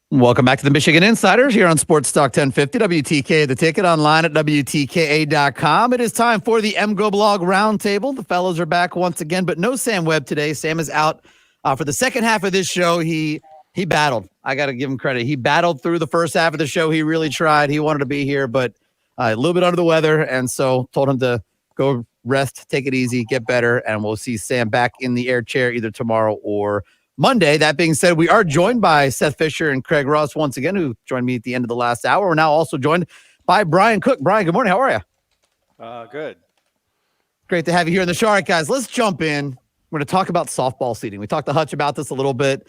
Welcome back to the Michigan Insiders here on Sports Talk 1050 WTK, the ticket online at WTKA.com. It is time for the MGoBlog Roundtable. The fellows are back once again, but no Sam Webb today. Sam is out for the second half of this show. He battled. I got to give him credit. He battled through the first half of the show. He really tried. He wanted to be here, but a little bit under the weather, and so told him to go rest, take it easy, get better, and we'll see Sam back in the air chair either tomorrow or Monday. That being said, we are joined by Seth Fisher and Craig Ross once again, who joined me at the end of the last hour. We're now also joined by Brian Cook. Brian, good morning. How are you? Good. Great to have you here in the show. All right, guys, let's jump in. We're going to talk about softball seating. We talked to Hutch about this a little bit,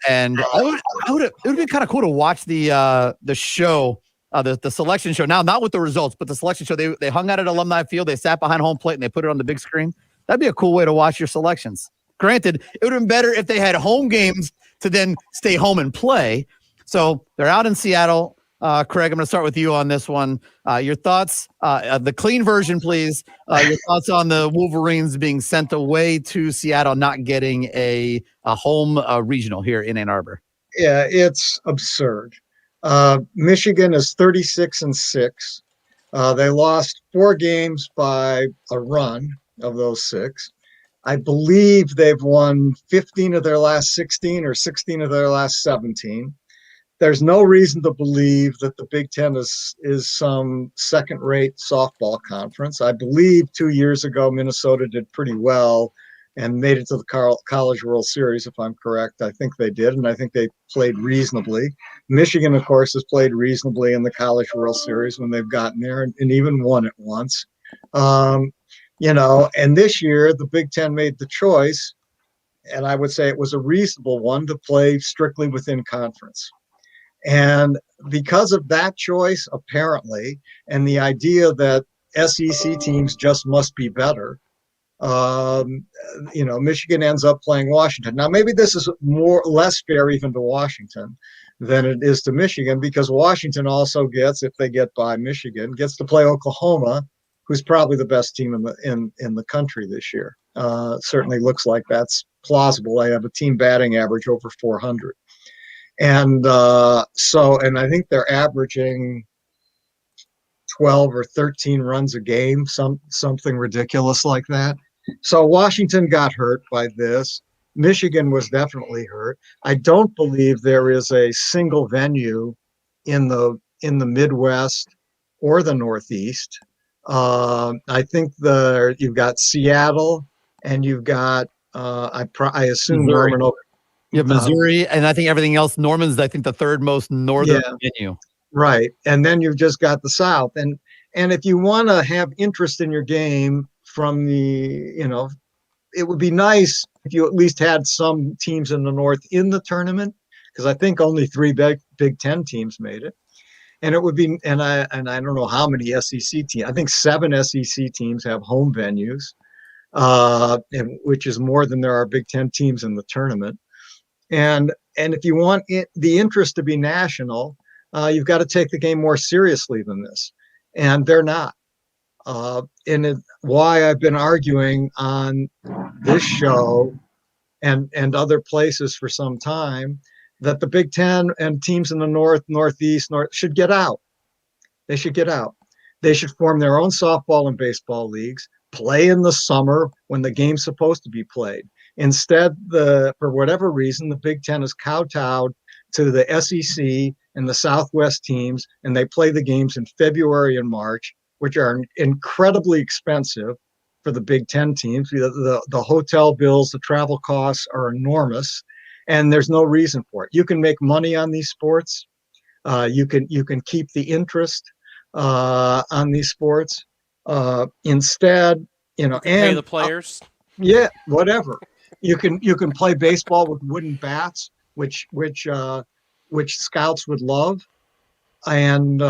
and it would be kind of cool to watch the show, the selection show. Now, not with the results, but the selection show. They hung out at Alumni Field. They sat behind home plate, and they put it on the big screen. That'd be a cool way to watch your selections. Granted, it would have been better if they had home games to then stay home and play. So they're out in Seattle. Craig, I'm going to start with you on this one. Your thoughts, the clean version, please. Your thoughts on the Wolverines being sent away to Seattle, not getting a home regional here in Ann Arbor. Yeah, it's absurd. Michigan is 36-6. They lost 4 games by a run of those 6. I believe they've won 15 of their last 16 or 16 of their last 17. There's no reason to believe that the Big Ten is some second-rate softball conference. I believe 2 years ago, Minnesota did pretty well and made it to the College World Series, if I'm correct. I think they did, and I think they played reasonably. Michigan, of course, has played reasonably in the College World Series when they've gotten there and even won it once. And this year the Big Ten made the choice, and I would say it was a reasonable one, to play strictly within conference. And because of that choice, apparently, and the idea that SEC teams just must be better, Michigan ends up playing Washington. Now, maybe this is less fair even to Washington than it is to Michigan, because Washington also gets, if they get by Michigan, gets to play Oklahoma, who's probably the best team in the country this year. Certainly looks like that's plausible. They have a team batting average over 400. And and I think they're averaging 12 or 13 runs a game, something ridiculous like that. So Washington got hurt by this. Michigan was definitely hurt. I don't believe there is a single venue in the Midwest or the Northeast. I think you've got Seattle, and you've got I assume Missouri. Norman. You have Missouri, and I think everything else. Norman's, I think, the third most northern venue. Right, and then you've just got the South, and if you want to have interest in your game from it would be nice if you at least had some teams in the North in the tournament, because I think only 3 Big Ten teams made it. And it would be, and I don't know how many SEC teams. I think 7 SEC teams have home venues, which is more than there are Big Ten teams in the tournament. And if you want the interest to be national, you've got to take the game more seriously than this, and they're not. Why I've been arguing on this show and other places for some time that the Big Ten and teams in the North, Northeast, should get out. They should get out. They should form their own softball and baseball leagues, play in the summer when the game's supposed to be played. Instead, for whatever reason, the Big Ten is kowtowed to the SEC and the Southwest teams, and they play the games in February and March, which are incredibly expensive for the Big Ten teams. The hotel bills, the travel costs are enormous. And there's no reason for it. You can make money on these sports. You can keep the interest on these sports. Instead, and pay the players. Whatever. You can play baseball with wooden bats, which scouts would love, and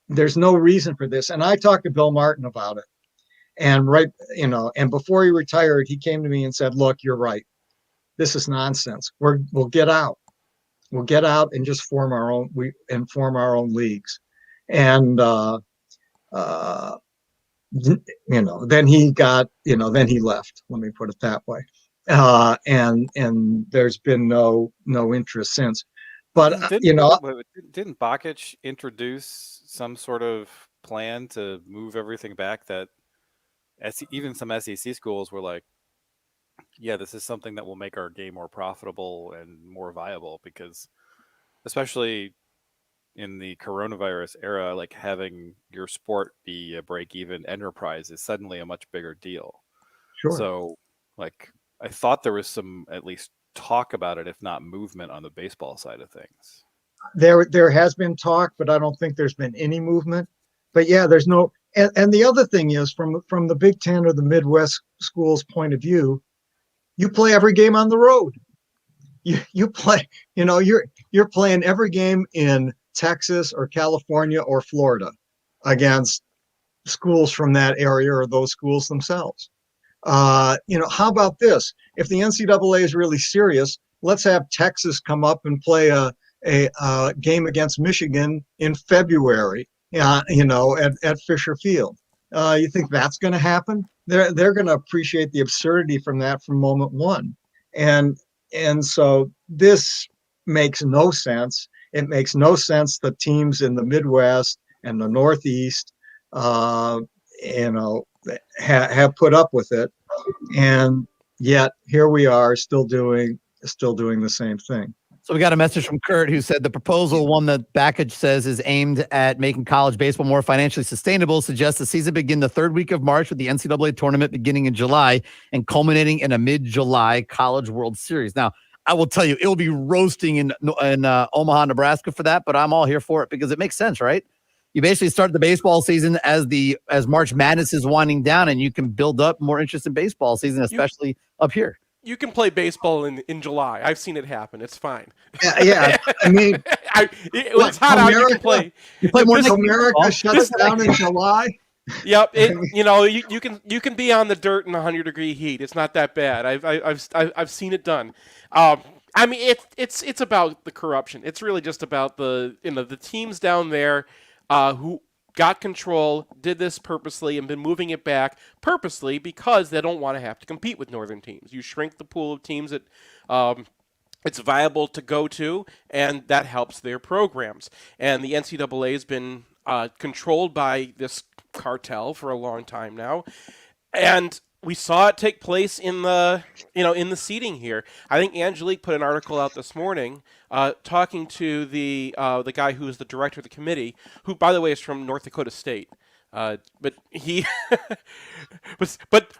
there's no reason for this. And I talked to Bill Martin about it, and and before he retired, he came to me and said, "Look, you're right. This is nonsense. We'll get out. We'll get out and just form our own leagues." And then he left. Let me put it that way. and there's been no interest since. But Didn't Bakic introduce some sort of plan to move everything back that even some SEC schools were like, yeah, this is something that will make our game more profitable and more viable, because especially in the coronavirus era, like having your sport be a break-even enterprise is suddenly a much bigger deal. Sure. So, like, I thought there was some at least talk about it, if not movement, on the baseball side of things. There has been talk, but I don't think there's been any movement. But yeah, there's no. And the other thing is, from the Big Ten or the Midwest schools' point of view, you play every game on the road. You play, you're playing every game in Texas or California or Florida against schools from that area or those schools themselves. How about this? If the NCAA is really serious, let's have Texas come up and play a game against Michigan in February, at Fisher Field. You think that's going to happen? They're going to appreciate the absurdity from that from moment one. And so this makes no sense. It makes no sense that teams in the Midwest and the Northeast, have put up with it, and yet here we are still doing the same thing. So we got a message from Kurt, who said the proposal, one that Bakic says is aimed at making college baseball more financially sustainable, suggests the season begin the third week of March with the NCAA tournament beginning in July and culminating in a mid-July College World Series. Now, I will tell you, it will be roasting in Omaha, Nebraska for that, but I'm all here for it because it makes sense, right? You basically start the baseball season as March Madness is winding down, and you can build up more interest in baseball season, especially up here. You can play baseball in July. I've seen it happen. It's fine. Yeah. I mean, it's hot out. You can play. You play more. America shuts down in July. Yep. You can be on the dirt in 100-degree heat. It's not that bad. I've seen it done. I mean, it's about the corruption. It's really just about the teams down there who got control, did this purposely, and been moving it back purposely because they don't want to have to compete with northern teams. You shrink the pool of teams that it's viable to go to, and that helps their programs. And the NCAA has been controlled by this cartel for a long time now, and we saw it take place in the seating here. I think Angelique put an article out this morning talking to the guy who is the director of the committee, who, by the way, is from North Dakota State. But he, but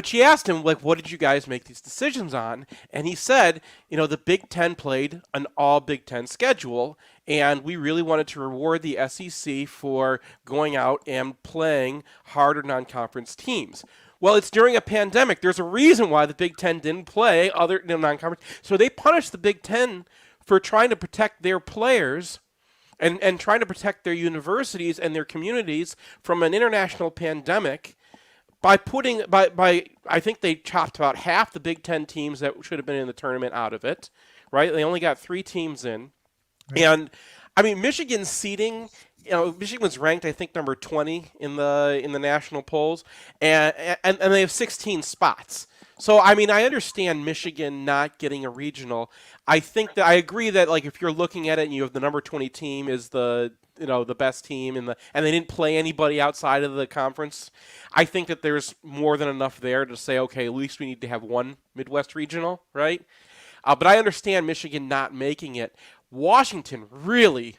she asked him, like, what did you guys make these decisions on? And he said, the Big Ten played an all Big Ten schedule, and we really wanted to reward the SEC for going out and playing harder non-conference teams. Well, it's during a pandemic. There's a reason why the Big Ten didn't play other non-conference. So they punished the Big Ten for trying to protect their players and trying to protect their universities and their communities from an international pandemic by I think they chopped about half the Big Ten teams that should have been in the tournament out of it, right? They only got 3 teams in. Right. And, I mean, Michigan's seeding... Michigan was ranked, I think, number 20 in the national polls, and they have 16 spots. So, I mean, I understand Michigan not getting a regional. I think that I agree that, like, if you're looking at it and you have the number 20 team is the best team and they didn't play anybody outside of the conference, I think that there's more than enough there to say, okay, at least we need to have one Midwest regional, right? But I understand Michigan not making it. Washington really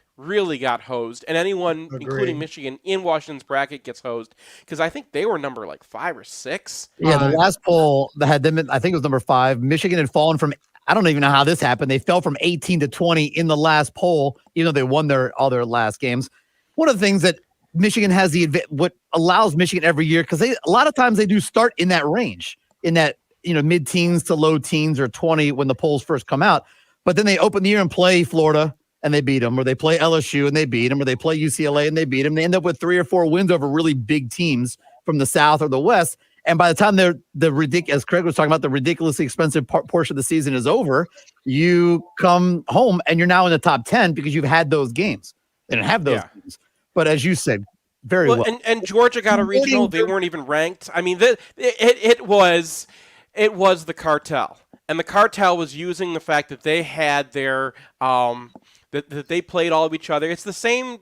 got hosed, and anyone, including Michigan, in Washington's bracket gets hosed, because I think they were number 5 or 6. Yeah, the last poll that had them, I think it was number 5. Michigan had fallen from, I don't even know how this happened. They fell from 18 to 20 in the last poll, even though they won all their last games. One of the things that Michigan has what allows Michigan every year, because a lot of times they do start in that range, in that mid-teens to low teens or 20 when the polls first come out, but then they open the year and play Florida and they beat them, or they play LSU and they beat them, or they play UCLA and they beat them. They end up with 3 or 4 wins over really big teams from the South or the West. And by the time as Craig was talking about, the ridiculously expensive portion of the season is over, you come home and you're now in the top 10 because you've had those games. They didn't have those games. But as you said, very well. And Georgia got a regional. They weren't even ranked. I mean, it was It was the Cartel, and the Cartel was using the fact that they had their that they played all of each other. It's the same,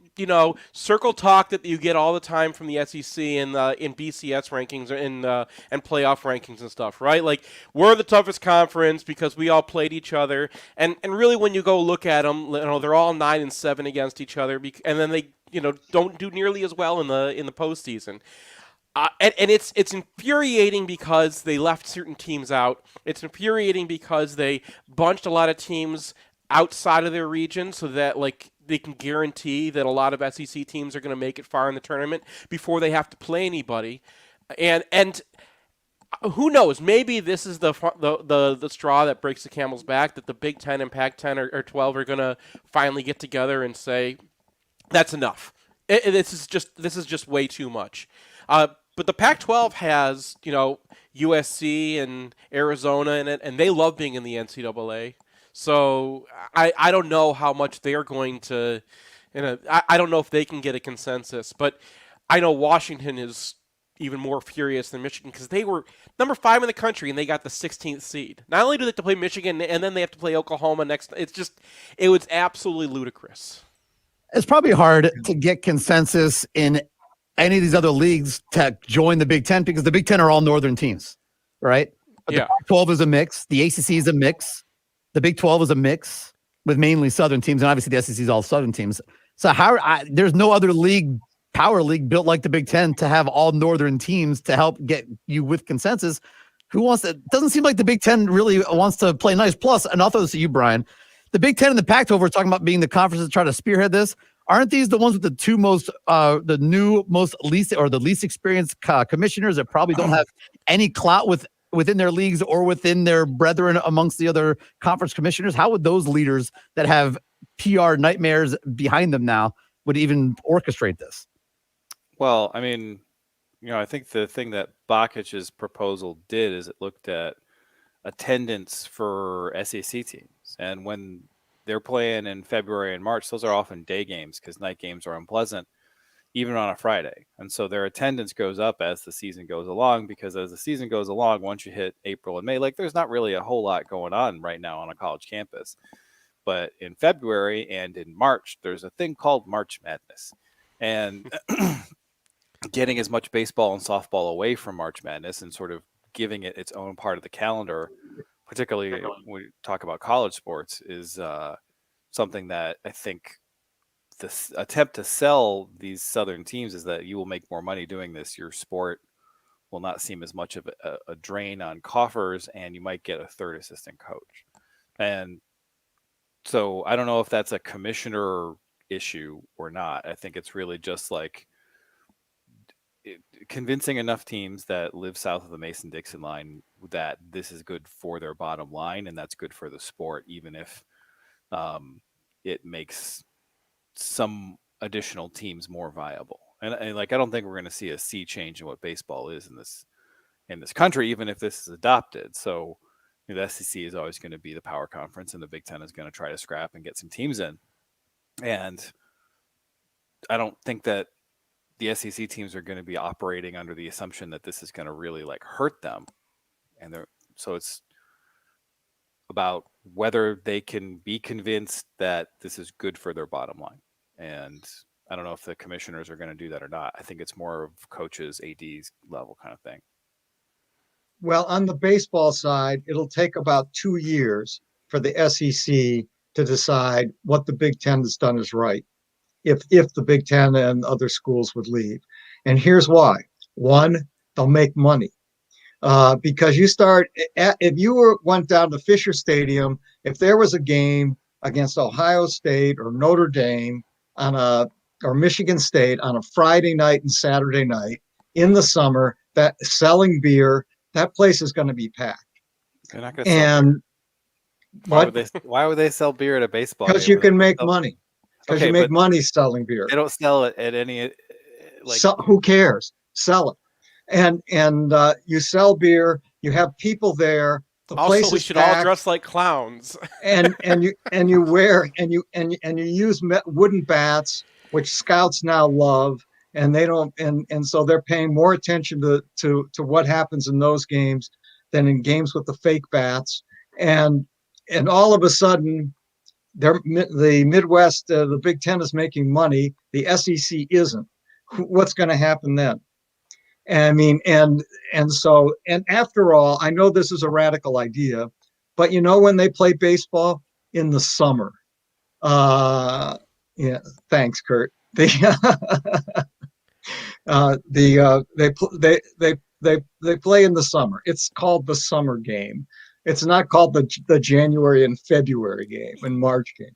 circle talk that you get all the time from the SEC in BCS rankings and playoff rankings and stuff, right? Like, we're the toughest conference because we all played each other, and really when you go look at them, they're all 9-7 against each other, and then they don't do nearly as well in the postseason. And it's infuriating because they left certain teams out. It's infuriating because they bunched a lot of teams outside of their region so that they can guarantee that a lot of SEC teams are going to make it far in the tournament before they have to play anybody. And who knows? Maybe this is the straw that breaks the camel's back, that the Big Ten and Pac-10 or 12 are going to finally get together and say, that's enough. This is just way too much. But the Pac-12 has, USC and Arizona in it, and they love being in the NCAA. So I don't know how much they're going to, I don't know if they can get a consensus. But I know Washington is even more furious than Michigan because they were number 5 in the country and they got the 16th seed. Not only do they have to play Michigan and then they have to play Oklahoma next. It was absolutely ludicrous. It's probably hard to get consensus in any of these other leagues to join the Big Ten because the Big Ten are all northern teams, right? But yeah. The Pac-12 is a mix. The ACC is a mix. The Big 12 is a mix with mainly southern teams, and obviously the SEC is all southern teams. So there's no other power league built like the Big Ten to have all northern teams to help get you with consensus. It doesn't seem like the Big Ten really wants to play nice. Plus, and I'll throw this to you, Brian, the Big Ten and the Pac-12 are talking about being the conferences that try to spearhead this. Aren't these the ones with the two the least experienced commissioners that probably don't have any clout within their leagues or within their brethren amongst the other conference commissioners? How would those leaders that have PR nightmares behind them now would even orchestrate this? Well, I mean, I think the thing that Bakic's proposal did is it looked at attendance for SEC teams, and when they're playing in February and March, those are often day games because night games are unpleasant, even on a Friday. And so their attendance goes up as the season goes along, because as the season goes along, once you hit April and May, there's not really a whole lot going on right now on a college campus. But in February and in March, there's a thing called March Madness. And getting as much baseball and softball away from March Madness and sort of giving it its own part of the calendar, particularly when we talk about college sports, is something that I think this attempt to sell these southern teams is that you will make more money doing this. Your sport will not seem as much of a drain on coffers, and you might get a third assistant coach. And so I don't know if that's a commissioner issue or not. I think it's really just convincing enough teams that live south of the Mason-Dixon line that this is good for their bottom line, and that's good for the sport, even if it makes some additional teams more viable. And I don't think we're going to see a sea change in what baseball is in this country, even if this is adopted. So the SEC is always going to be the power conference, and the Big Ten is going to try to scrap and get some teams in. And I don't think that the SEC teams are going to be operating under the assumption that this is going to really hurt them. And so it's about whether they can be convinced that this is good for their bottom line. And I don't know if the commissioners are going to do that or not. I think it's more of coaches, ADs level kind of thing. Well, on the baseball side, it'll take about 2 years for the SEC to decide what the Big Ten has done is right, if the Big Ten and other schools would leave. And here's why. One, they'll make money. Because if you went down to Fisher Stadium, if there was a game against Ohio State or Notre Dame or Michigan State on a Friday night and Saturday night in the summer, that selling beer, that place is going to be packed. They're not going to sell beer. Why would they sell beer at a baseball game? Because you can make money. Because you make money selling beer. They don't sell it at any who cares? Sell it. And you sell beer, you have people there. The place also, we should all dress like clowns. and you use wooden bats, which scouts now love, and they don't, and so they're paying more attention to what happens in those games than in games with the fake bats. And all of a sudden, the Midwest, the Big Ten is making money. The SEC isn't. What's going to happen then? I mean, and after all, I know this is a radical idea, but when they play baseball in the summer, yeah, thanks, Kurt. They play in the summer. It's called the summer game. It's not called the January and February game and March game.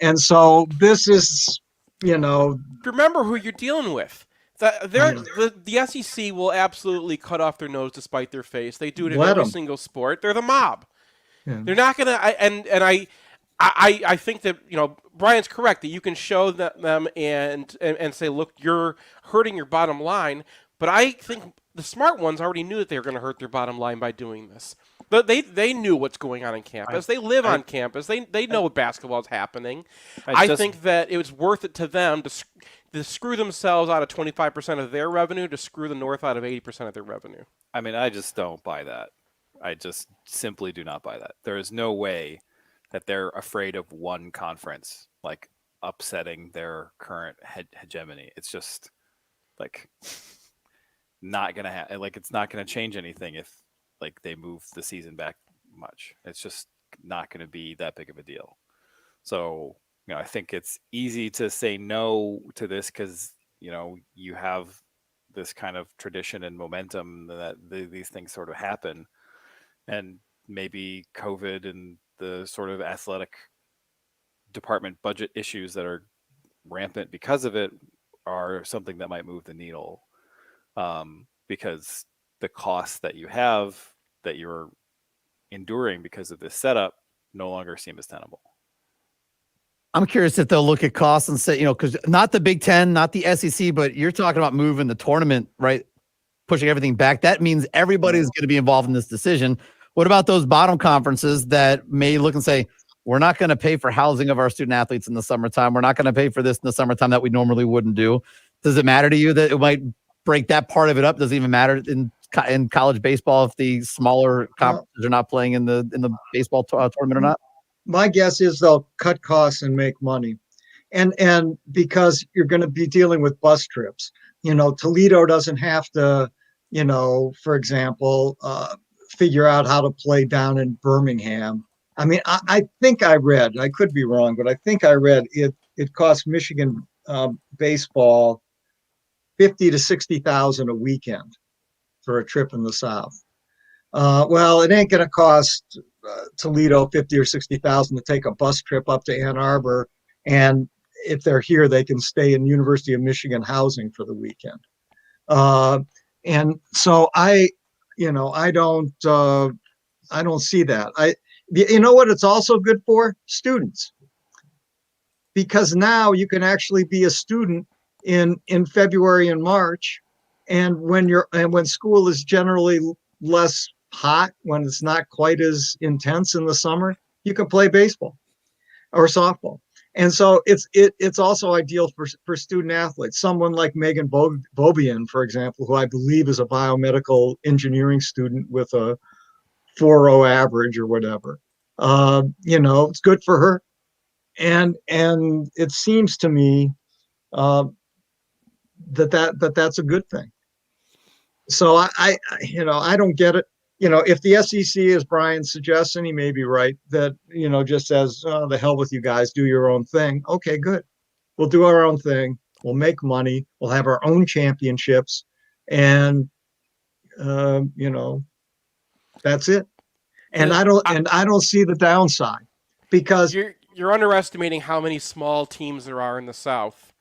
And so this is, Remember who you're dealing with. The SEC will absolutely cut off their nose to spite their face. They do it in every single sport. They're the mob. Yeah. They're not gonna. I think that Brian's correct that you can show them and say, look, you're hurting your bottom line. But I think the smart ones already knew that they were going to hurt their bottom line by doing this. But they knew what's going on campus. They live on campus. They know what basketball is happening. I think that it was worth it to them to screw themselves out of 25% of their revenue to screw the North out of 80% of their revenue. I mean, I just don't buy that. I just simply do not buy that. There is no way that they're afraid of one conference like upsetting their current hegemony. It's just like not gonna happen. Like it's not gonna change anything if like they move the season back much. It's just not gonna be that big of a deal. So I think it's easy to say no to this because you have this kind of tradition and momentum that these things sort of happen, and maybe COVID and the sort of athletic department budget issues that are rampant because of it are something that might move the needle, because the costs that you have that you're enduring because of this setup no longer seem as tenable. I'm curious if they'll look at costs and say, because not the Big Ten, not the SEC, but you're talking about moving the tournament, right? Pushing everything back. That means everybody's going to be involved in this decision. What about those bottom conferences that may look and say, we're not going to pay for housing of our student athletes in the summertime. We're not going to pay for this in the summertime that we normally wouldn't do. Does it matter to you that it might break that part of it up? Does it even matter in college baseball if the smaller conferences are not playing in the baseball tournament or not? My guess is they'll cut costs and make money. And because you're going to be dealing with bus trips, Toledo doesn't have to, for example, figure out how to play down in Birmingham. I mean, I think I read, I could be wrong, but I think I read it costs Michigan baseball $50,000 to $60,000 a weekend for a trip in the South. Well, it ain't going to cost Toledo $50,000 or $60,000 to take a bus trip up to Ann Arbor, and if they're here, they can stay in University of Michigan housing for the weekend. And so I don't see that. You know what it's also good for? Students. Because now you can actually be a student in February and March, and when school is generally less hot, when it's not quite as intense in the summer, you can play baseball or softball. And so it's also ideal for student athletes. Someone like Megan Bobian, for example, who I believe is a biomedical engineering student with a 4.0 average or whatever. It's good for her. And it seems to me that's a good thing. So I don't get it. If the SEC, as Brian suggests, and he may be right, that, just says, oh, the hell with you guys, do your own thing. Okay, good. We'll do our own thing. We'll make money. We'll have our own championships. And, that's it. And I don't see the downside, because you're underestimating how many small teams there are in the South.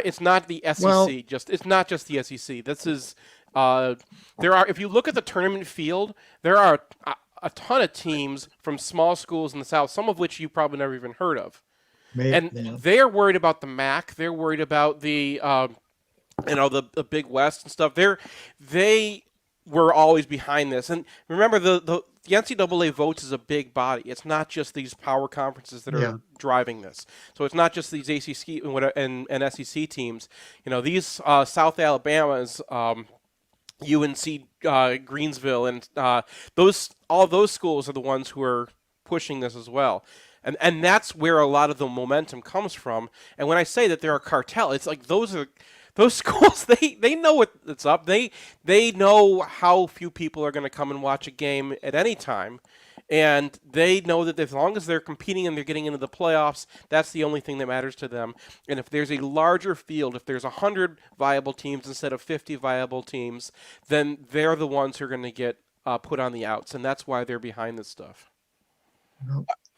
It's not the SEC. It's not just the SEC. This is there are. If you look at the tournament field, there are a ton of teams from small schools in the South, some of which you probably never even heard of. They're worried about the MAC. They're worried about the the Big West and stuff. They were always behind this. And remember, the NCAA votes is a big body. It's not just these power conferences that are driving this. So it's not just these ACC and SEC teams. These South Alabamas, UNC Greensville, and all those schools are the ones who are pushing this as well. And that's where a lot of the momentum comes from. And when I say that they're a cartel, it's like those schools, they know what's up. They know how few people are going to come and watch a game at any time. And they know that as long as they're competing and they're getting into the playoffs, that's the only thing that matters to them. And if there's a larger field, if there's 100 viable teams instead of 50 viable teams, then they're the ones who are going to get put on the outs. And that's why they're behind this stuff.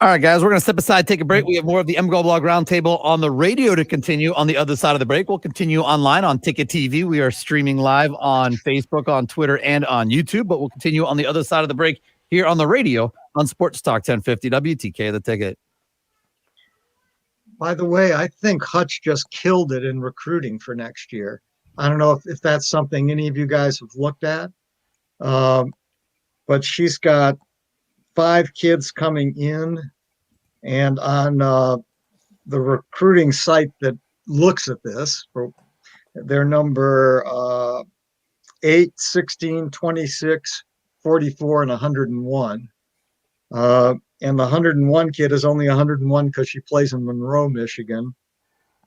All right, guys, we're going to step aside, take a break. We have more of the MGoBlog Roundtable on the radio to continue. On the other side of the break, we'll continue online on Ticket TV. We are streaming live on Facebook, on Twitter, and on YouTube, but we'll continue on the other side of the break here on the radio on Sports Talk 1050 WTK, The Ticket. By the way, I think Hutch just killed it in recruiting for next year. I don't know if that's something any of you guys have looked at, but she's got 5 kids coming in, and on the recruiting site that looks at this, their number 8, 16, 26, 44, and 101. And the 101 kid is only 101 because she plays in Monroe, Michigan.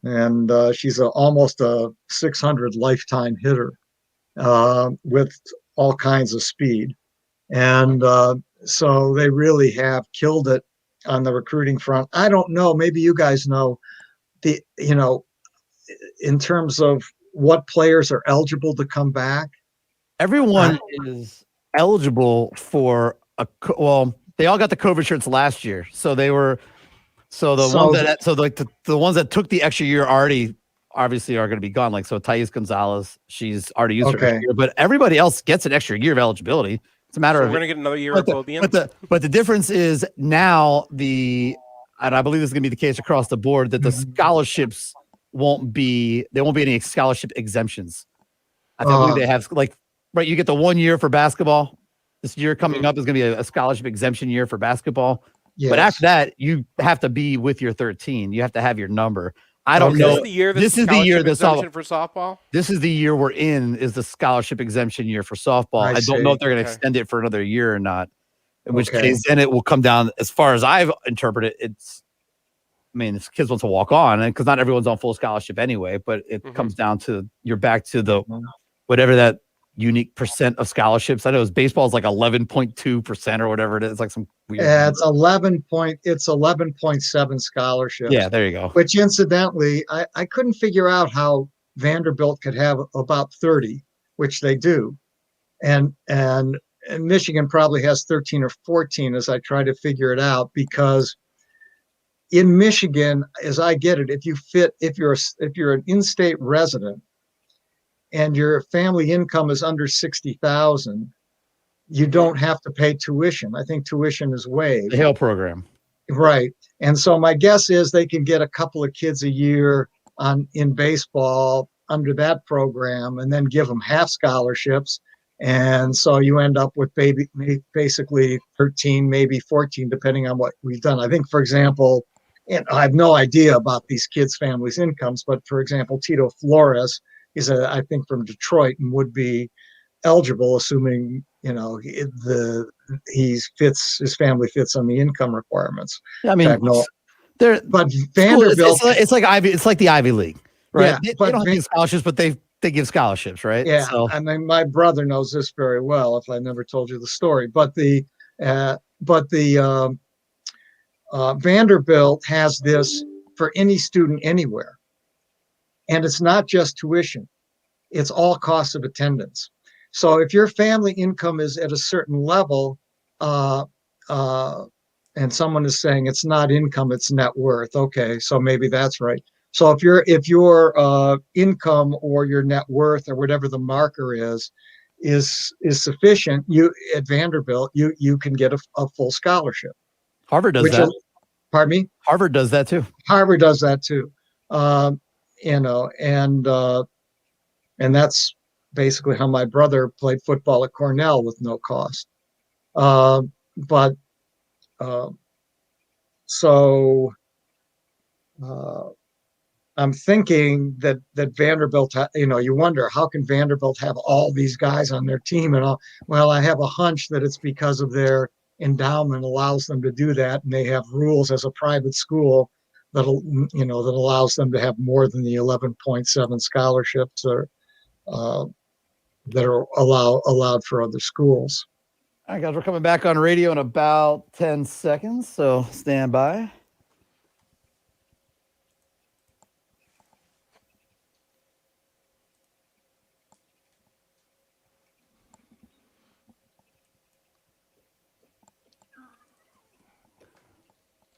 And she's almost a 600 lifetime hitter with all kinds of speed. And so they really have killed it on the recruiting front. I don't know. Maybe you guys know in terms of what players are eligible to come back. Everyone is eligible for they all got the COVID shirts last year. So they were, the ones that took the extra year already obviously are going to be gone. Like, so Thais Gonzalez, she's already used her extra year, but everybody else gets an extra year of eligibility. It's a matter of we're going to get another year of Bobian. But the difference is now and I believe this is going to be the case across the board, that the scholarships won't be any scholarship exemptions. I believe they have you get the 1 year for basketball. This year coming up is going to be a scholarship exemption year for basketball. Yes. But after that, you have to be with your 13. You have to have your number. I don't know. This is the year exemption for softball. This is the year we're in, is the scholarship exemption year for softball. I don't know if they're going to extend it for another year or not. In which case, then it will come down. As far as I've interpreted it, if kids want to walk on, and because not everyone's on full scholarship anyway, but it comes down to you're back to the whatever that unique percent of scholarships. I know baseball is like 11.2% or whatever it is. Like some weird. Yeah, it's 11.7 scholarships. Yeah, there you go. Which incidentally, I couldn't figure out how Vanderbilt could have about 30, which they do, and Michigan probably has 13 or 14 as I try to figure it out, because in Michigan, as I get it, if you're an in-state resident and your family income is under 60,000, you don't have to pay tuition. I think tuition is waived. The Hale program. Right. And so my guess is they can get a couple of kids a year in baseball under that program, and then give them half scholarships. And so you end up with basically 13, maybe 14, depending on what we've done. I think, for example, and I have no idea about these kids' families' incomes, but for example, Tito Flores is I think from Detroit, and would be eligible, assuming his family fits on the income requirements. Yeah, I mean, but Vanderbilt, it's like the Ivy League, right? Yeah, they don't give scholarships, but they give scholarships, right? Yeah, so. I mean, my brother knows this very well. If I never told you the story, but the Vanderbilt has this for any student anywhere. And it's not just tuition, it's all costs of attendance. So if your family income is at a certain level, and someone is saying it's not income, it's net worth. Okay, so maybe that's right. So if your income or your net worth or whatever the marker is sufficient, you at Vanderbilt, you can get a full scholarship. Harvard does that. Pardon me? Harvard does that too. Harvard does that too. And that's basically how my brother played football at Cornell with no cost. I'm thinking that Vanderbilt, you wonder, how can Vanderbilt have all these guys on their team? And well, I have a hunch that it's because of their endowment allows them to do that, and they have rules as a private school that allows them to have more than the 11.7 scholarships that are allowed for other schools. All right, guys, we're coming back on radio in about 10 seconds, so stand by.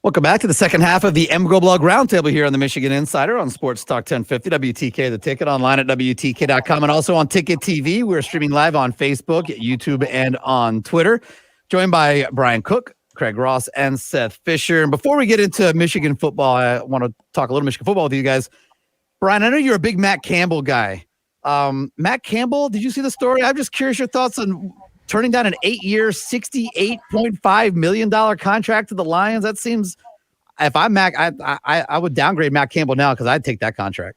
Welcome back to the second half of the MGoBlog Roundtable here on the Michigan Insider on Sports Talk 1050 WTK, the ticket, online at WTK.com, and also on Ticket TV. We're streaming live on Facebook, YouTube, and on Twitter. Joined by Brian Cook, Craig Ross, and Seth Fisher. And before we get into Michigan football, I want to talk a little Michigan football with you guys. Brian, I know you're a big Matt Campbell guy. Matt Campbell, did you see the story? I'm just curious your thoughts on turning down an 8-year, $68.5 million contract to the Lions. That seems, if I'm Mac, I would downgrade Matt Campbell now because I'd take that contract.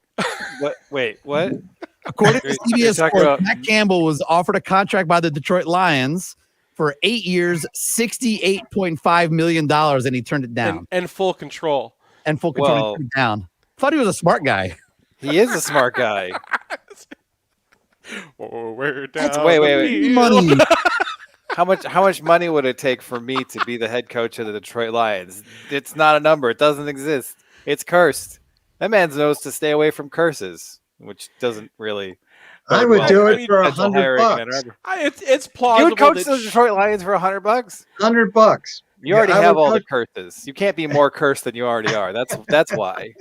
What? Wait, what? According to CBS Sports, Matt Campbell was offered a contract by the Detroit Lions for 8 years, $68.5 million, and he turned it down. And full control. And full control. Well, he turned it down. Thought he was a smart guy. He is a smart guy. Wait. Money. How much money would it take for me to be the head coach of the Detroit Lions? It's not a number. It doesn't exist. It's cursed. That man knows to stay away from curses, which doesn't really. I would do it for $100. It's plausible. You would coach the Detroit Lions for $100? $100. You already have all the curses. You can't be more cursed than you already are. That's why.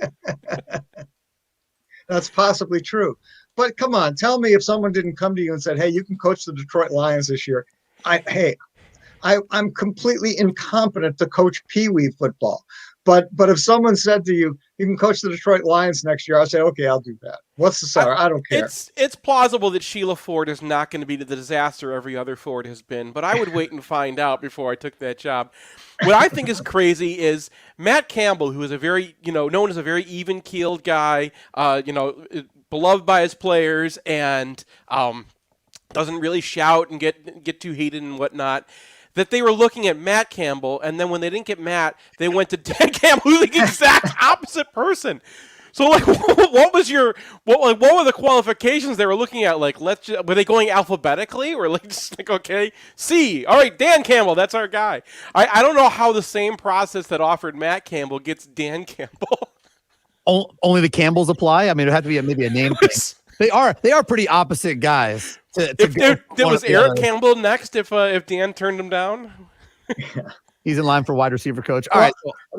That's possibly true. But come on, tell me if someone didn't come to you and said, "Hey, you can coach the Detroit Lions this year." I'm completely incompetent to coach Pee Wee football. But if someone said to you, "You can coach the Detroit Lions next year," I'll say, "Okay, I'll do that." What's the salary? I don't care. It's plausible that Sheila Ford is not going to be the disaster every other Ford has been, but I would wait and find out before I took that job. What I think is crazy is Matt Campbell, who is a very, known as a very even-keeled guy, beloved by his players, and doesn't really shout and get too heated and whatnot, that they were looking at Matt Campbell, and then when they didn't get Matt, they went to Dan Campbell, who's the exact opposite person. So, what were the qualifications they were looking at? Were they going alphabetically, or okay, C, all right, Dan Campbell, that's our guy. I don't know how the same process that offered Matt Campbell gets Dan Campbell. Only the Campbells apply. I mean, it would have to be maybe a name. They are pretty opposite guys. Was Eric Campbell next if Dan turned him down? Yeah. He's in line for wide receiver coach. All right,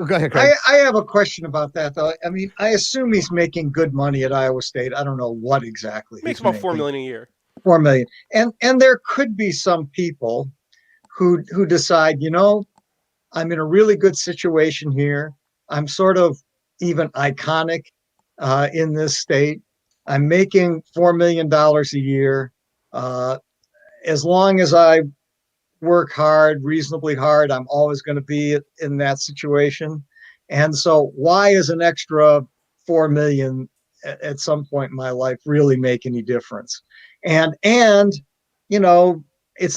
go ahead, Craig. I have a question about that, though. I mean, I assume he's making good money at Iowa State. I don't know what exactly. Makes about $4 million a year. $4 million, and there could be some people who decide, I'm in a really good situation here. I'm sort of even iconic in this state. I'm making $4 million a year. As long as I work hard, reasonably hard, I'm always going to be in that situation. And so why is an extra $4 million at some point in my life really make any difference? And it's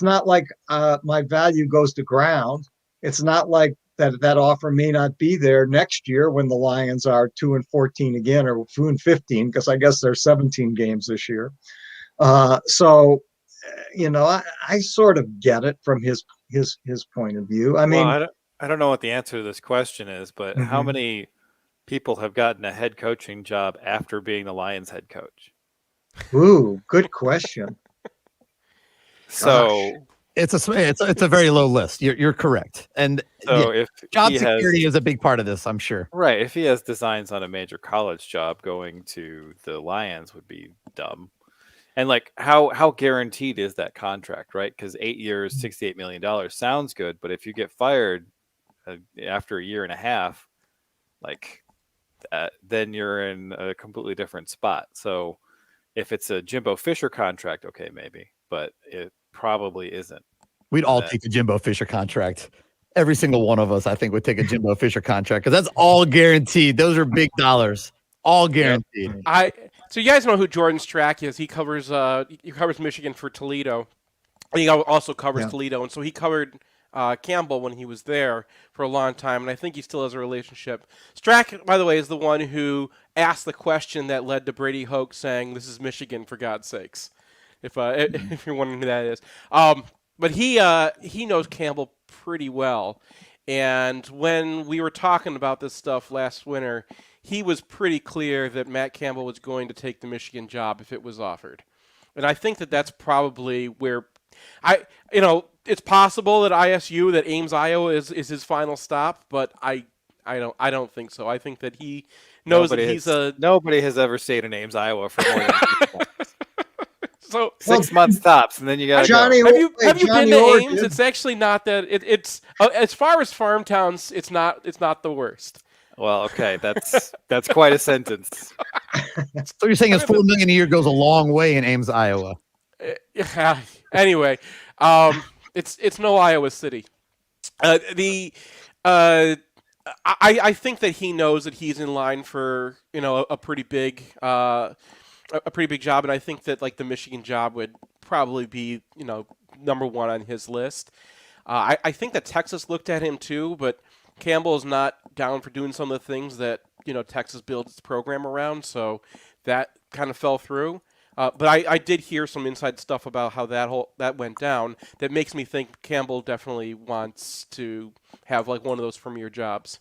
not like my value goes to ground. It's not like that offer may not be there next year when the Lions are 2-14 again, or 2-15, because I guess there's 17 games this year. I sort of get it from his point of view. I mean, I don't know what the answer to this question is, but how many people have gotten a head coaching job after being the Lions head coach? Ooh, good question. So it's a very low list. You're correct. And so if job security is a big part of this, I'm sure. Right. If he has designs on a major college job, going to the Lions would be dumb. And how guaranteed is that contract, right? Because 8 years, $68 million sounds good, but if you get fired after a year and a half, then you're in a completely different spot. So if it's a Jimbo Fisher contract, okay, maybe, but it probably isn't. We'd all take the Jimbo Fisher contract. Every single one of us, I think, would take a Jimbo Fisher contract because that's all guaranteed. Those are big dollars. All guaranteed. So you guys know who Jordan Strack is. He covers Michigan for Toledo. He also covers Toledo, and so he covered Campbell when he was there for a long time, and I think he still has a relationship. Strack, by the way, is the one who asked the question that led to Brady Hoke saying, "This is Michigan, for God's sakes," if you're wondering who that is. But he knows Campbell pretty well, and when we were talking about this stuff last winter, he was pretty clear that Matt Campbell was going to take the Michigan job if it was offered. And I think that that's probably where it's possible that that Ames, Iowa is his final stop, but I don't think so. I think that he knows nobody has ever stayed in Ames, Iowa for more than 6 months. So 6 months tops, and then you got Johnny. go. Have you been to Ames? It's actually not that. It's as far as farm towns, it's not the worst. Well, okay, that's quite a sentence. So you're saying his $4 million a year goes a long way in Ames, Iowa? Yeah. Anyway, it's no Iowa City. I think that he knows that he's in line for a pretty big job, and I think that like the Michigan job would probably be number one on his list. I think that Texas looked at him too, but Campbell is not down for doing some of the things that Texas builds its program around, so that kind of fell through. But I did hear some inside stuff about how that went down that makes me think Campbell definitely wants to have like one of those premier jobs.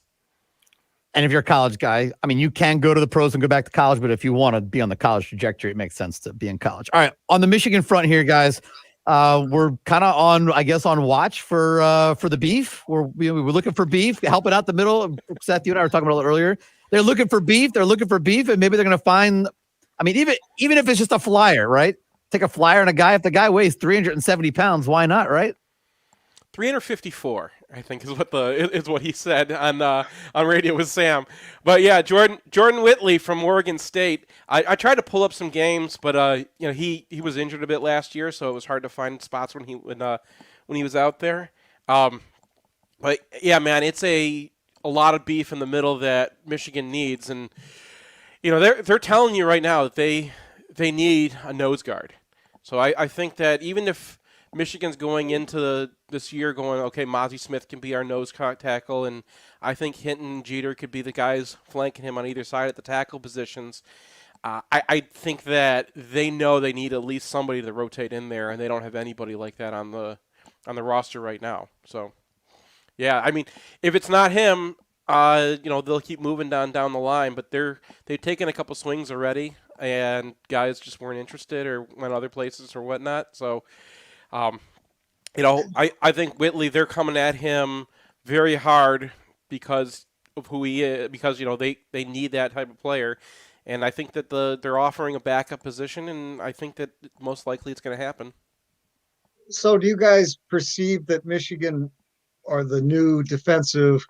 And if you're a college guy, I mean, you can go to the pros and go back to college, but if you want to be on the college trajectory, it makes sense to be in college. All right, on the Michigan front here, guys, we're kind of on watch for the beef. We're looking for beef, helping out the middle. Seth, you and I were talking about it earlier. They're looking for beef, and maybe they're going to find. I mean, even if it's just a flyer, right? Take a flyer and a guy. If the guy weighs 370 pounds, why not, right? 354, I think, is what he said on radio with Sam. But yeah, Jordan Whitley from Oregon State. I tried to pull up some games, but he was injured a bit last year, so it was hard to find spots when he was out there. But yeah, man, it's a lot of beef in the middle that Michigan needs, and they're telling you right now that they need a nose guard. So I think that even if Michigan's going into this year going, okay, Mozzie Smith can be our nose tackle, and I think Hinton and Jeter could be the guys flanking him on either side at the tackle positions. I think that they know they need at least somebody to rotate in there, and they don't have anybody like that on the roster right now. So, yeah, I mean, if it's not him, they'll keep moving down the line, but they've taken a couple swings already, and guys just weren't interested or went other places or whatnot. So, I think Whitley, they're coming at him very hard because of who he is, because they need that type of player, and I think that they're offering a backup position, and I think that most likely it's going to happen. So, do you guys perceive that Michigan or the new defensive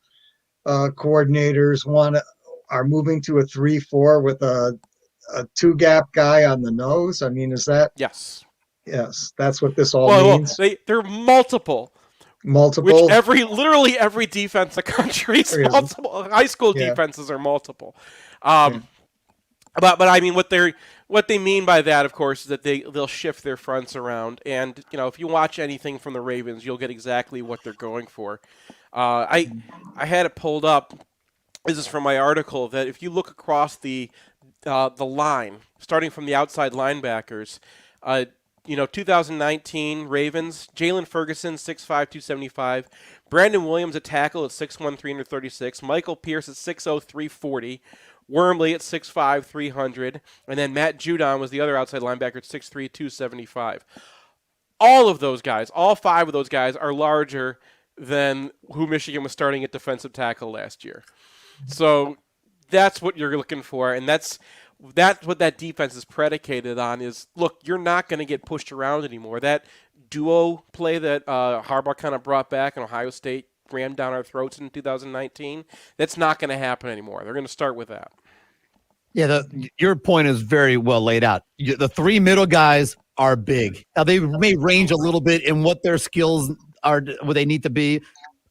coordinators are moving to a 3-4 with a two-gap guy on the nose? I mean, is that? Yes, that's what this all means. They're multiple. Which literally every defense in the country is multiple. High school defenses are multiple. But I mean, what they mean by that, of course, is that they'll shift their fronts around. And if you watch anything from the Ravens, you'll get exactly what they're going for. I had it pulled up. This is from my article that if you look across the line, starting from the outside linebackers. 2019 Ravens, Jalen Ferguson, 6'5", 275. Brandon Williams at tackle at 6'1", 336. Michael Pierce at 6'0", 340. Wormley at 6'5", 300. And then Matt Judon was the other outside linebacker at 6'3", 275. All of those guys, all five of those guys are larger than who Michigan was starting at defensive tackle last year. So that's what you're looking for, and that's what that defense is predicated on is, look, you're not going to get pushed around anymore. That duo play that Harbaugh kind of brought back and Ohio State rammed down our throats in 2019, that's not going to happen anymore. They're going to start with that. Yeah, your point is very well laid out. The three middle guys are big. Now, they may range a little bit in what their skills are, what they need to be,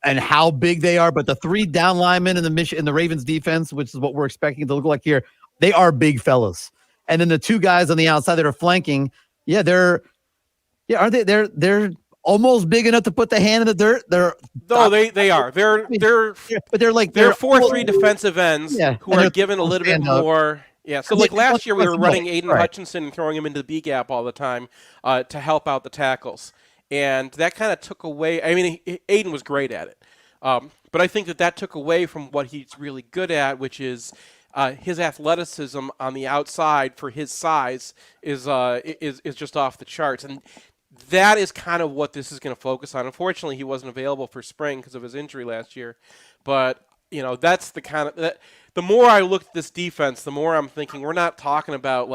and how big they are, but the three down linemen in the Ravens defense, which is what we're expecting to look like here, They are big fellas. And then the two guys on the outside that are flanking, aren't they? They're almost big enough to put the hand in the dirt. They are. They're 4-3 defensive ends who are given a little bit more. Yeah, so like last year we were running Aiden Hutchinson and throwing him into the B gap all the time to help out the tackles, and that kind of took away. I mean, Aiden was great at it, but I think that took away from what he's really good at, which is his athleticism on the outside for his size is just off the charts, and that is kind of what this is going to focus on. Unfortunately, he wasn't available for spring because of his injury last year, but that's the kind of the more I look at this defense, the more I'm thinking we're not talking about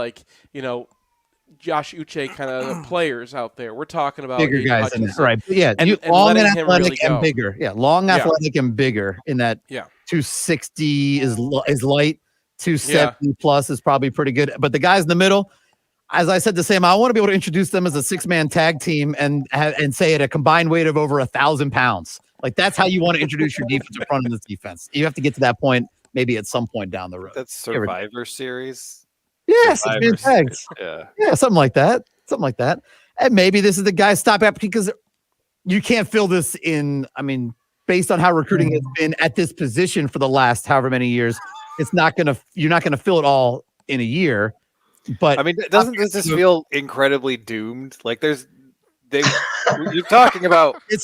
Josh Uche kind of players out there. We're talking about bigger guys in there, right? Yeah, and long and athletic and bigger. Yeah, long, athletic and bigger in that. Yeah, 260 is light. 270 plus is probably pretty good. But the guys in the middle, as I said to Sam, I want to be able to introduce them as a 6-man tag team and say at a combined weight of over 1,000 pounds. Like that's how you want to introduce your defensive front in this defense. You have to get to that point. Maybe at some point down the road. That's Survivor Series. Yes, tags. Yeah, something like that. And maybe this is the guy stop at because you can't fill this in. I mean, based on how recruiting has been at this position for the last however many years, you're not gonna fill it all in a year. But I mean, doesn't this just feel incredibly doomed? Like you're talking about you're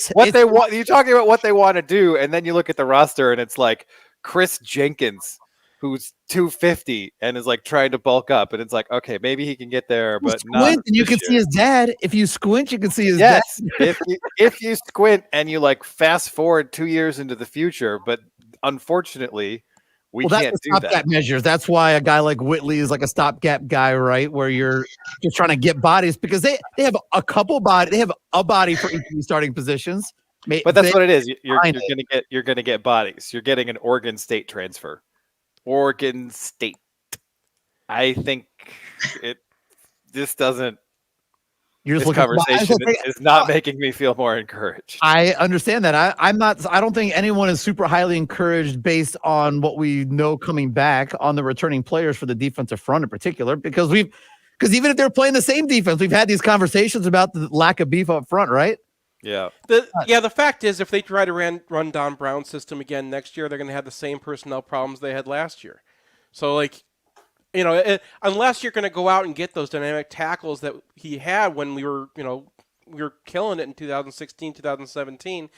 talking about what they want to do, and then you look at the roster and it's like Chris Jenkins, who's 250 and is like trying to bulk up, and it's like, okay, maybe he can get there, but not. And you can see his dad. If you squint, you can see his dad. Yes, if you squint and you like fast forward 2 years into the future, but unfortunately, we can't do that. Stopgap measures. That's why a guy like Whitley is like a stopgap guy, right? Where you're just trying to get bodies because they have a couple bodies. They have a body for each of these starting positions. But that's what it is. You're gonna get bodies. You're getting an Oregon State transfer. Oregon State. I think this doesn't. This conversation is not making me feel more encouraged. I understand that. I don't think anyone is super highly encouraged based on what we know coming back on the returning players for the defensive front in particular, because even if they're playing the same defense, we've had these conversations about the lack of beef up front, right? Yeah. The fact is, if they try to run Don Brown's system again next year, they're going to have the same personnel problems they had last year. So, unless you're going to go out and get those dynamic tackles that he had when we were killing it in 2016, 2017,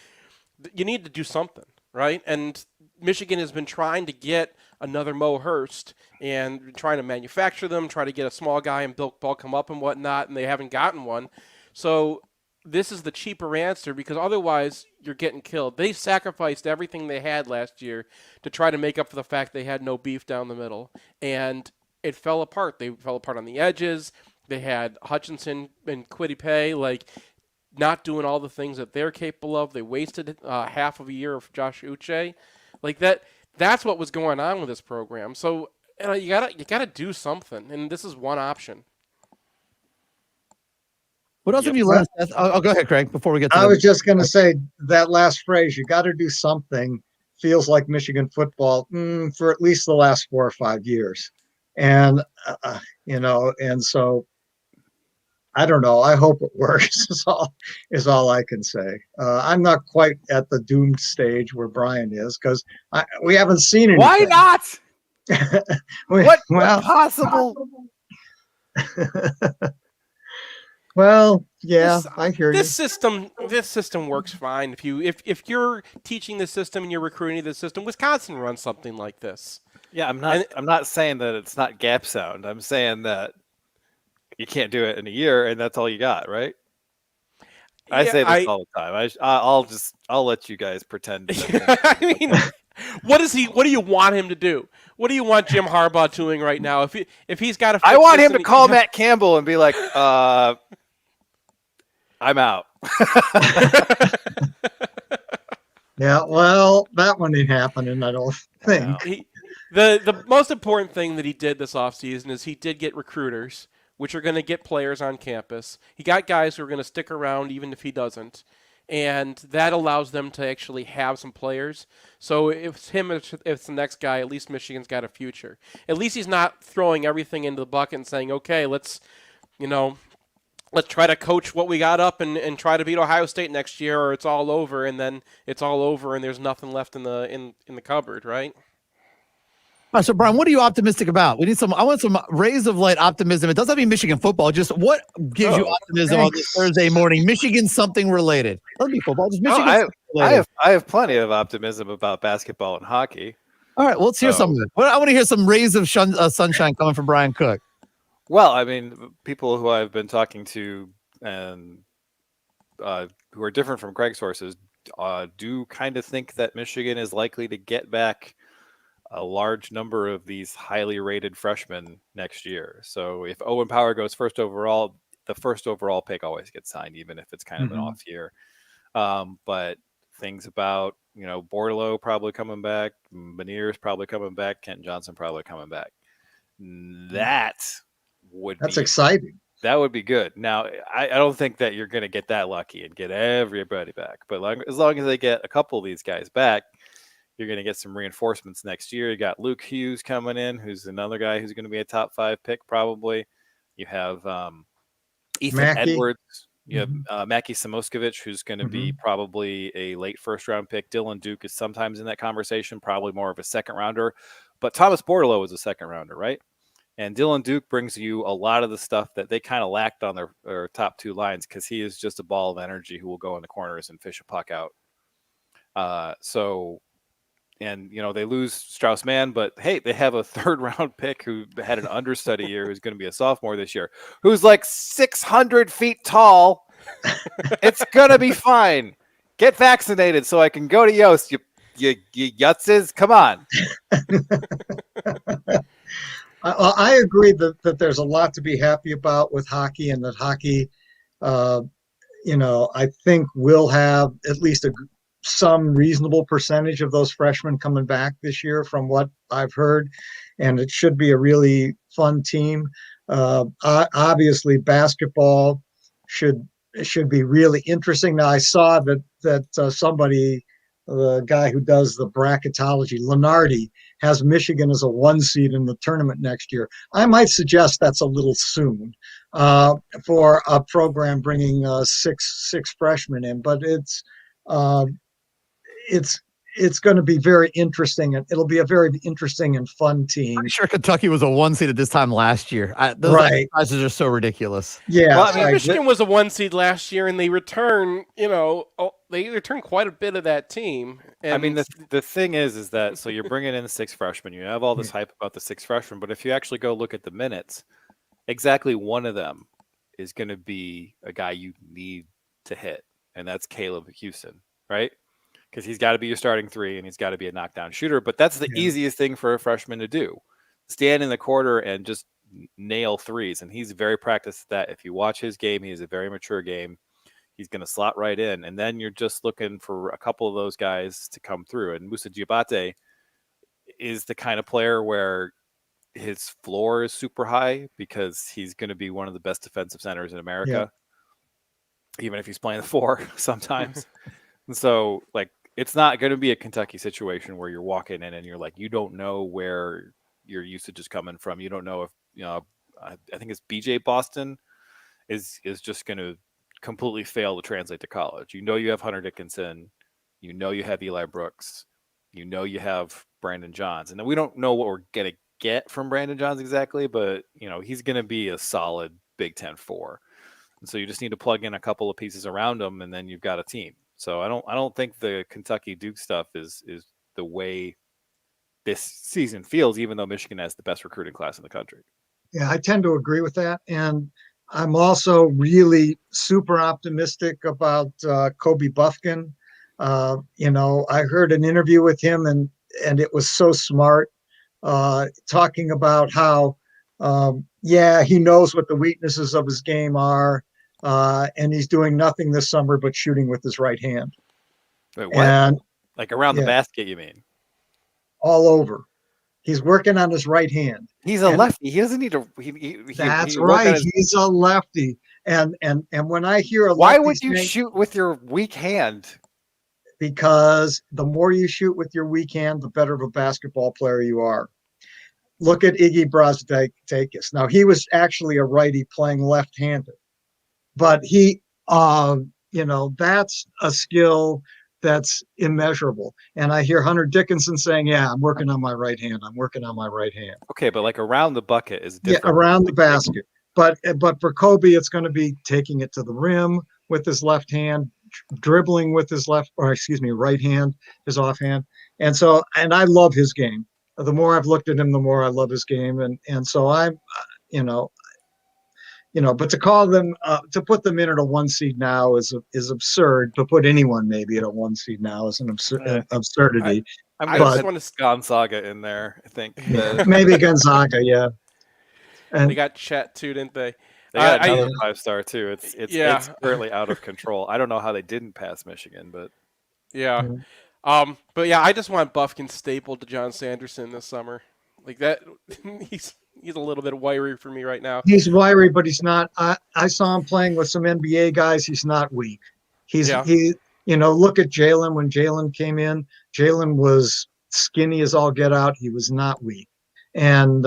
you need to do something, right? And Michigan has been trying to get another Mo Hurst and trying to manufacture them, try to get a small guy and bulk him up and whatnot, and they haven't gotten one. So this is the cheaper answer because otherwise you're getting killed. They sacrificed everything they had last year to try to make up for the fact they had no beef down the middle, and it fell apart. They fell apart on the edges. They had Hutchinson and Kwity Paye not doing all the things that they're capable of. They wasted half of a year of Josh Uche. That's what was going on with this program. So you gotta do something, and this is one option. What else have you learned, Seth? I'll go ahead, Craig, before we get to I was just going to say that last phrase, you got to do something, feels like Michigan football for at least the last 4 or 5 years. And, and so I don't know. I hope it works is all I can say. I'm not quite at the doomed stage where Brian is because we haven't seen anything. Why not? What possible? Well, yeah, I hear you. This system works fine. If you're teaching the system and you're recruiting the system, Wisconsin runs something like this. Yeah, I'm not saying that it's not gap sound. I'm saying that you can't do it in a year, and that's all you got, right? I say this all the time. I'll let you guys pretend. I mean, what do you want him to do? What do you want Jim Harbaugh doing right now? If he's got to, I want him to call Matt Campbell and be like, I'm out. Yeah, well, that one ain't happening, I don't think. The most important thing that he did this offseason is he did get recruiters, which are going to get players on campus. He got guys who are going to stick around even if he doesn't. and that allows them to actually have some players. So if it's him, if it's the next guy, at least Michigan's got a future. At least he's not throwing everything into the bucket and saying, okay, let's try to coach what we got up and try to beat Ohio State next year, or it's all over, and then it's all over and there's nothing left in the cupboard, right? All right, so Brian, what are you optimistic about? I want some rays of light optimism. It doesn't mean Michigan football. Just what gives you optimism on this Thursday morning? Michigan something related. Doesn't be football. Just Michigan. I have plenty of optimism about basketball and hockey. All right, well, let's hear some of it. I want to hear some rays of sunshine coming from Brian Cook. Well, I mean, people who I've been talking to and who are different from Craig's sources do kind of think that Michigan is likely to get back a large number of these highly rated freshmen next year. So if Owen Power goes first overall, the first overall pick always gets signed, even if it's kind of an off year. But things about, Bordelot probably coming back, Meniere's probably coming back, Kent Johnson probably coming back. That's exciting. That would be good. Now, I don't think that you're going to get that lucky and get everybody back. But as long as they get a couple of these guys back, you're going to get some reinforcements next year. You got Luke Hughes coming in, who's another guy who's going to be a top 5 pick probably. You have Ethan Edwards. You have Mackie Samoskevich, who's going to be probably a late first-round pick. Dylan Duke is sometimes in that conversation, probably more of a second-rounder. But Thomas Bordelot was a second-rounder, right? And Dylan Duke brings you a lot of the stuff that they kind of lacked on their top 2 lines, because he is just a ball of energy who will go in the corners and fish a puck out. And, they lose Strauss-Mann, but hey, they have a 3rd-round pick who had an understudy year, who's going to be a sophomore this year, who's like 600 feet tall. It's going to be fine. Get vaccinated so I can go to Yost. You yutzes, come on. I agree that there's a lot to be happy about with hockey, and that hockey, I think will have at least some reasonable percentage of those freshmen coming back this year from what I've heard. And it should be a really fun team. Obviously basketball should be really interesting. Now I saw that somebody, the guy who does the bracketology, Lenardi, has Michigan as a 1 seed in the tournament next year. I might suggest that's a little soon for a program bringing six freshmen in, but it's going to be very interesting, and it'll be a very interesting and fun team. I'm sure Kentucky was a 1 seed at this time last year. Those exercises are so ridiculous. Yeah, well, I mean, Michigan was a 1 seed last year, and they return, quite a bit of that team. And I mean, the thing is that, so you're bringing in the 6 freshmen. You have all this hype about the 6 freshmen, but if you actually go look at the minutes, exactly one of them is going to be a guy you need to hit, and that's Caleb Houston, right? Because he's got to be your starting 3, and he's got to be a knockdown shooter. But that's the easiest thing for a freshman to do. Stand in the quarter and just nail threes. And he's very practiced at that. If you watch his game, he has a very mature game. He's going to slot right in. And then you're just looking for a couple of those guys to come through. And Moussa Diabate is the kind of player where his floor is super high, because he's going to be one of the best defensive centers in America, even if he's playing the 4 sometimes. And so, it's not going to be a Kentucky situation where you're walking in and you're like, you don't know where your usage is coming from. You don't know if, I think it's BJ Boston is just going to completely fail to translate to college. You have Hunter Dickinson. You have Eli Brooks. You have Brandon Johns. And then we don't know what we're going to get from Brandon Johns exactly, but, he's going to be a solid Big Ten 4. And so you just need to plug in a couple of pieces around him, and then you've got a team. So I don't think the Kentucky Duke stuff is the way this season feels, even though Michigan has the best recruiting class in the country. Yeah, I tend to agree with that. And I'm also really super optimistic about Kobe Buffkin. I heard an interview with him, and it was so smart, talking about how, he knows what the weaknesses of his game are. And he's doing nothing this summer but shooting with his right hand. Wait, what? And like around the basket, you mean? All over. He's working on his right hand. He's a lefty. He doesn't need to. That's right. He's a lefty. And when I hear a Why lefty would you saying, shoot with your weak hand? because the more you shoot with your weak hand, the better of a basketball player you are. Look at Iggy Brazdeikis. Now, he was actually a righty playing left-handed, but he, that's a skill that's immeasurable. And I hear Hunter Dickinson saying, yeah, I'm working on my right hand. I'm working on my right hand. Okay, but like around the bucket is different. Yeah, around the basket. But for Kobe, it's going to be taking it to the rim with his left hand, dribbling with his right hand, his offhand. And I love his game. The more I've looked at him, the more I love his game. And so I'm, but to call them, to put them in at a 1 seed now is absurd. To put anyone maybe at a 1 seed now is an absurdity. I'm I going just to wanna put Gonzaga in there, I think. Maybe Gonzaga, yeah. They And got Chet too, didn't they? They got another 5-star too. It's currently out of control. I don't know how they didn't pass Michigan, but yeah. But yeah, I just want Buffkin stapled to John Sanderson this summer. Like that, he's a little bit wiry for me right now. he's wiry, but he's not. I saw him playing with some NBA guys. He's not weak. He look at Jalen. When Jalen came in, Jalen was skinny as all get out. He was not weak. And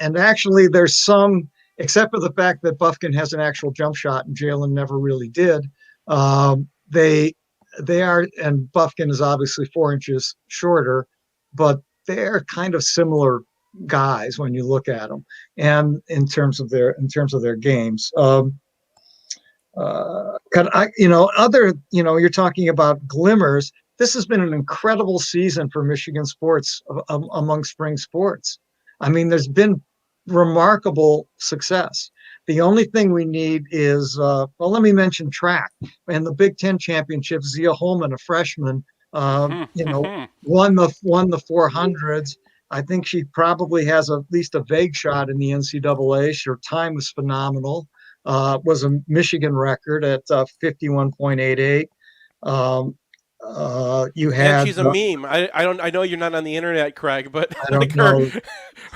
actually there's some, except for the fact that Buffkin has an actual jump shot and Jalen never really did. They are, and Buffkin is obviously 4 inches shorter, but they're kind of similar guys when you look at them, and in terms of their games. You're talking about glimmers. This has been an incredible season for Michigan sports among spring sports. I mean, there's been remarkable success. The only thing we need is, let me mention track. In the Big Ten championship, Zia Holman, a freshman, won the 400s. I think she probably has at least a vague shot in the NCAA. Her time was phenomenal. Was a Michigan record at 51.88. And she's a meme. I know you're not on the internet, Craig, but I don't know.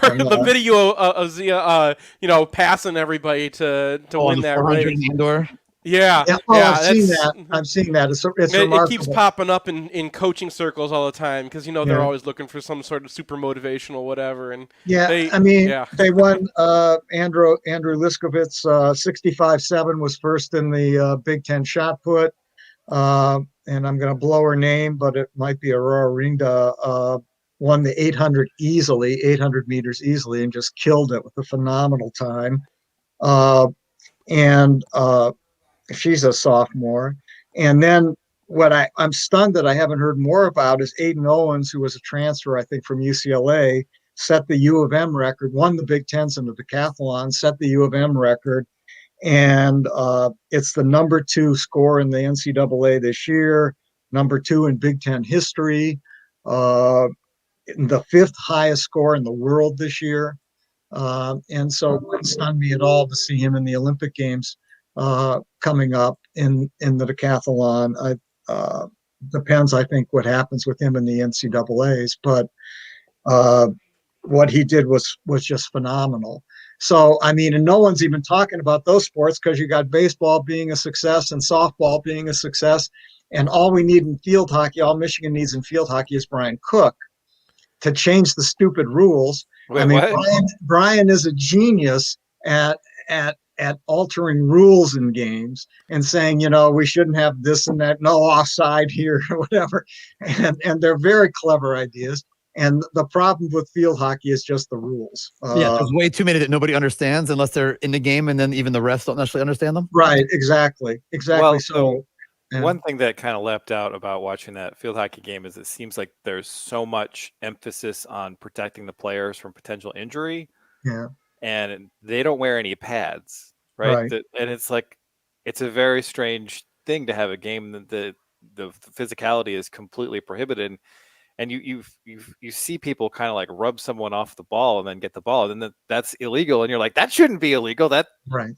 The video of Zia, passing everybody to win that race. Indoor. Yeah. I've seen that. It's remarkable. It keeps popping up in coaching circles all the time because they're always looking for some sort of super motivational whatever. And they won. Andrew Liskovitz 65-7 was first in the Big Ten shot put. And I'm going to blow her name, but it might be Aurora Ringda, won the 800 meters easily, and just killed it with a phenomenal time. And she's a sophomore. And then what I'm stunned that I haven't heard more about is Aiden Owens, who was a transfer, I think, from UCLA, set the U of M record, won the Big Tens in the decathlon, set the U of M record. And it's the number 2 score in the NCAA this year, number 2 in Big Ten history, the 5th highest score in the world this year. And so it wouldn't stun me at all to see him in the Olympic Games coming up in the decathlon. Depends, I think, what happens with him in the NCAAs, but what he did was just phenomenal. So, I mean, and no one's even talking about those sports because you got baseball being a success and softball being a success. And all we need in field hockey, all Michigan needs in field hockey is Brian Cook to change the stupid rules. Wait, what? Brian is a genius at altering rules in games and saying, we shouldn't have this and that, no offside here or whatever. And they're very clever ideas. And the problem with field hockey is just the rules. There's way too many that nobody understands unless they're in the game, and then even the rest don't necessarily understand them. Right, exactly. Well, so one thing that kind of leapt out about watching that field hockey game is it seems like there's so much emphasis on protecting the players from potential injury. Yeah. And they don't wear any pads, right? And it's like, it's a very strange thing to have a game that the physicality is completely prohibited. And you see people kind of like rub someone off the ball and then get the ball, and then that's illegal. And you're like, that shouldn't be illegal. That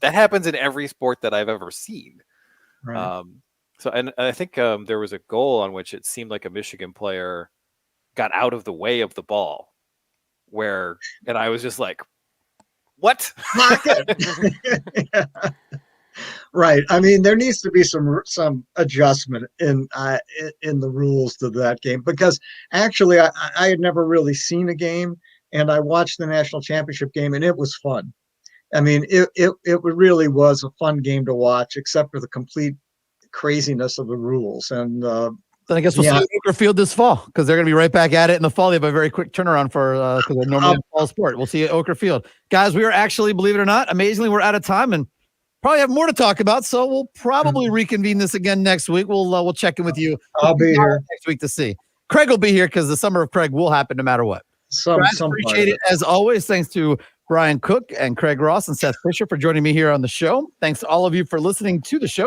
happens in every sport that I've ever seen. Right. So, and I think there was a goal on which it seemed like a Michigan player got out of the way of the ball, and I was just like, what? Block it. Right. I mean, there needs to be some adjustment in the rules to that game, because actually I had never really seen a game, and I watched the national championship game, and it was fun. I mean, it really was a fun game to watch, except for the complete craziness of the rules. And Then I guess we'll see Oaker Field this fall, because they're going to be right back at it in the fall. They have a very quick turnaround for because they're normally a fall sport. We'll see you at Oaker Field, guys. We are actually, believe it or not, amazingly, we're out of time and probably have more to talk about. So we'll probably reconvene this again next week. We'll check in with you. I'll be here next week to see. Craig will be here because the summer of Craig will happen no matter what. Appreciate it as always. Thanks to Brian Cook and Craig Ross and Seth Fisher for joining me here on the show. Thanks to all of you for listening to the show.